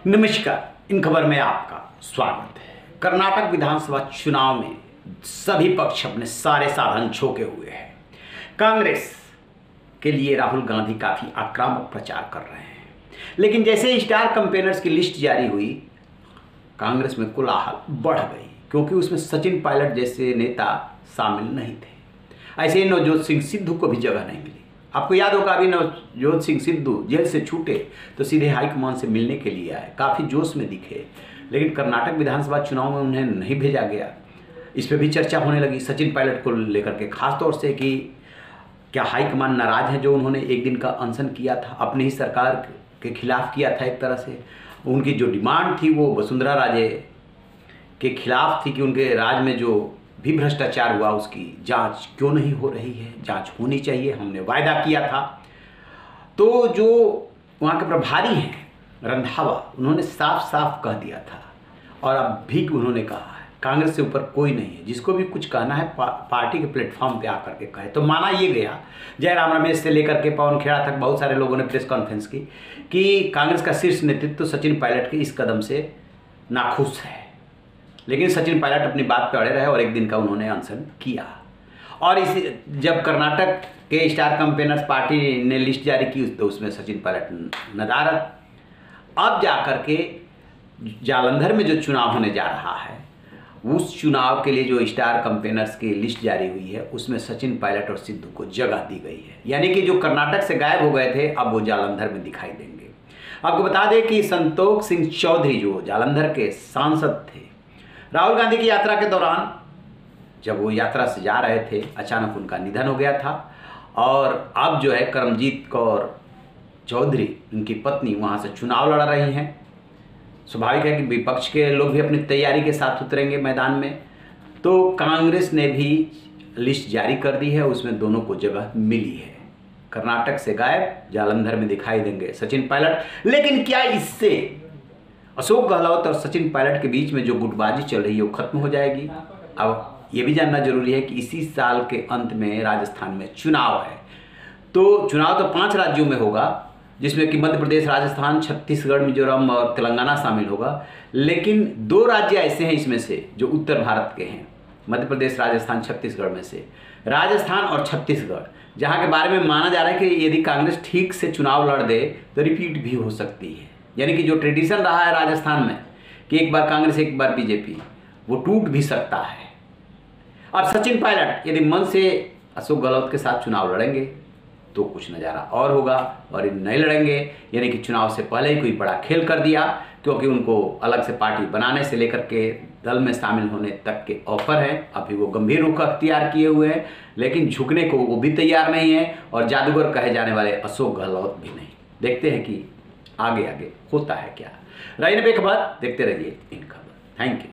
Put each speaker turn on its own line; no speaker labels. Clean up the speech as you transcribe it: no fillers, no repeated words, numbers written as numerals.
नमस्कार, इन खबर में आपका स्वागत है। कर्नाटक विधानसभा चुनाव में सभी पक्ष अपने सारे साधन झोंके हुए हैं। कांग्रेस के लिए राहुल गांधी काफी आक्रामक प्रचार कर रहे हैं, लेकिन जैसे स्टार कैंपेनर्स की लिस्ट जारी हुई, कांग्रेस में कोलाहल बढ़ गई क्योंकि उसमें सचिन पायलट जैसे नेता शामिल नहीं थे। ऐसे ही नवजोत सिंह सिद्धू को भी जगह नहीं मिली। आपको याद होगा, अभी नवजोत सिंह सिद्धू जेल से छूटे तो सीधे हाईकमान से मिलने के लिए आए, काफ़ी जोश में दिखे, लेकिन कर्नाटक विधानसभा चुनाव में उन्हें नहीं भेजा गया। इस पर भी चर्चा होने लगी सचिन पायलट को लेकर के, खास तौर से कि क्या हाईकमान नाराज है जो उन्होंने एक दिन का अनशन किया था, अपनी ही सरकार के खिलाफ किया था। एक तरह से उनकी जो डिमांड थी वो वसुंधरा राजे के खिलाफ थी कि उनके राज में जो भी भ्रष्टाचार हुआ उसकी जांच क्यों नहीं हो रही है, जांच होनी चाहिए, हमने वायदा किया था। तो जो वहाँ के प्रभारी हैं रंधावा, उन्होंने साफ साफ कह दिया था और अब भी उन्होंने कहा है कांग्रेस से ऊपर कोई नहीं है, जिसको भी कुछ कहना है पार्टी के प्लेटफॉर्म पे आकर के कहे। तो माना ये गया, जयराम रमेश से लेकर के पवन खेड़ा तक बहुत सारे लोगों ने प्रेस कॉन्फ्रेंस की कि कांग्रेस का शीर्ष नेतृत्व सचिन पायलट के इस कदम से नाखुश है, लेकिन सचिन पायलट अपनी बात पर अड़े रहे और एक दिन का उन्होंने अनशन किया। और इस जब कर्नाटक के स्टार कैंपेनर्स पार्टी ने लिस्ट जारी की तो उसमें सचिन पायलट नदारद। अब जाकर के जालंधर में जो चुनाव होने जा रहा है, उस चुनाव के लिए जो स्टार कैंपेनर्स की लिस्ट जारी हुई है उसमें सचिन पायलट और सिद्धू को जगह दी गई है। यानी कि जो कर्नाटक से गायब हो गए थे अब वो जालंधर में दिखाई देंगे। आपको बता दें कि संतोष सिंह चौधरी जो जालंधर के सांसद थे, राहुल गांधी की यात्रा के दौरान जब वो यात्रा से जा रहे थे अचानक उनका निधन हो गया था और अब जो है करमजीत कौर चौधरी, उनकी पत्नी, वहाँ से चुनाव लड़ रही हैं। स्वाभाविक है कि विपक्ष के लोग भी अपनी तैयारी के साथ उतरेंगे मैदान में। तो कांग्रेस ने भी लिस्ट जारी कर दी है, उसमें दोनों को जगह मिली है। कर्नाटक से गायब, जालंधर में दिखाई देंगे सचिन पायलट। लेकिन क्या इससे अशोक गहलोत और सचिन पायलट के बीच में जो गुटबाजी चल रही है वो खत्म हो जाएगी? अब ये भी जानना जरूरी है कि इसी साल के अंत में राजस्थान में चुनाव है। तो चुनाव तो 5 राज्यों में होगा, जिसमें कि मध्य प्रदेश, राजस्थान, छत्तीसगढ़, मिजोरम और तेलंगाना शामिल होगा। लेकिन 2 राज्य ऐसे हैं इसमें से जो उत्तर भारत के हैं, मध्य प्रदेश, राजस्थान, छत्तीसगढ़ में से राजस्थान और छत्तीसगढ़, जहाँ के बारे में माना जा रहा है कि यदि कांग्रेस ठीक से चुनाव लड़ दे तो रिपीट भी हो सकती है। यानी कि जो ट्रेडिशन रहा है राजस्थान में कि एक बार कांग्रेस एक बार बीजेपी, वो टूट भी सकता है। अब सचिन पायलट यदि मन से अशोक गहलोत के साथ चुनाव लड़ेंगे तो कुछ नज़ारा और होगा, और नहीं लड़ेंगे यानी कि चुनाव से पहले ही कोई बड़ा खेल कर दिया, क्योंकि उनको अलग से पार्टी बनाने से लेकर के दल में शामिल होने तक के ऑफर हैं। अभी वो गंभीर रुख अख्तियार किए हुए हैं, लेकिन झुकने को वो भी तैयार नहीं है और जादूगर कहे जाने वाले अशोक गहलोत भी नहीं। देखते हैं कि आगे आगे होता है क्या। रही खबर, देखते रहिए इन खबर। Thank you.